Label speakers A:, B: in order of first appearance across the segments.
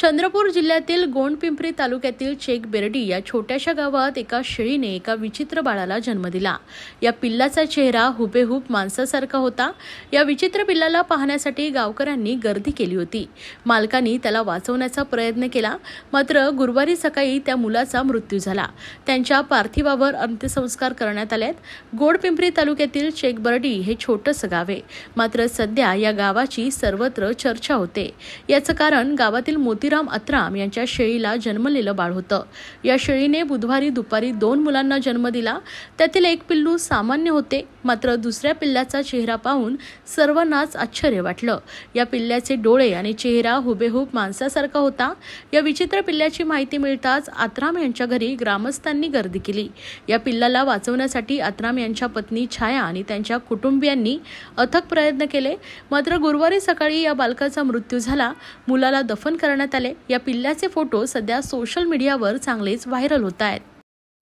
A: चंद्रपूर जिल्ह्यातील गोंडपिंपरी तालुक्यातील चेकबेरडी या छोट्याशा गावात एका शेळीने एका विचित्र बाळाला जन्म दिला। या पिल्लाचा चेहरा हुबेहूब माणसासारखा होता। या विचित्र पिल्लाला पाहण्यासाठी गावकऱ्यांनी गर्दी केली होती। मालकांनी त्याला वाचवण्याचा प्रयत्न केला, मात्र गुरुवारी सकाळी त्या मुलाचा मृत्यू झाला। त्यांच्या पार्थिवावर अंत्यसंस्कार करण्यात आले। गोंडपिंपरी तालुक्यातील चेकबेरडी हे छोटंसं गाव आहे, मात्र सध्या या गावाची सर्वत्र चर्चा होते। याचं कारण गावातील मोतीराम अत्राम यांच्या शेळीला जन्मलेलं बाळ होतं। या शेळीने बुधवारी दुपारी 2 मुलांना जन्म दिला। त्यातील एक पिल्लू सामान्य होते, मात्र दुसऱ्या पिल्लाचा चेहरा पाहून सर्वांनाच आश्चर्य वाटलं। या पिल्ल्याचे डोळे आणि चेहरा हुबेहूब माणसासारखा होता। या विचित्र पिल्ल्याची माहिती मिळताच अत्राम यांच्या घरी ग्रामस्थांनी गर्दी केली। या पिल्लाला वाचवण्यासाठी अत्राम यांच्या पत्नी छाया आणि त्यांच्या कुटुंबियांनी अथक प्रयत्न केले, मात्र गुरुवारी सकाळी या बालकाचा मृत्यू झाला। मुलाला दफन करण्यात आले। या पिल्ल्याचे फोटो सध्या सोशल मीडियावर चांगलेच व्हायरल होत आहेत।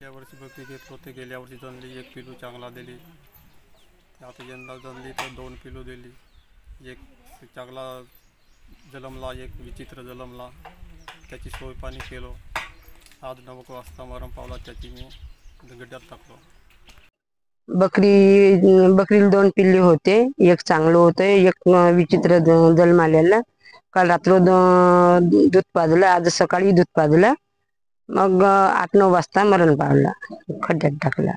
B: या वर्षी बकरी घेत होते, गेल्या वर्षी जनली 1 पिलू चांगला दिली, आता यंदा जनली तर 2 पिलू दिली। एक चांगला जलमला, एक विचित्र जलमला, त्याची सोय पाणी केलो। आज 9 वाजता मरण पावला, त्याची मी गड्ड्यात टाकलो।
C: बकरीला 2 पिल्ले होते, एक चांगलं होतं, एक विचित्र जन्मालेलं। काल रात्र दूध पाजलं, आज सकाळी दूध पाजलं, मग 8-9 वाजता मरण पावला, खड्ड्यात टाकला।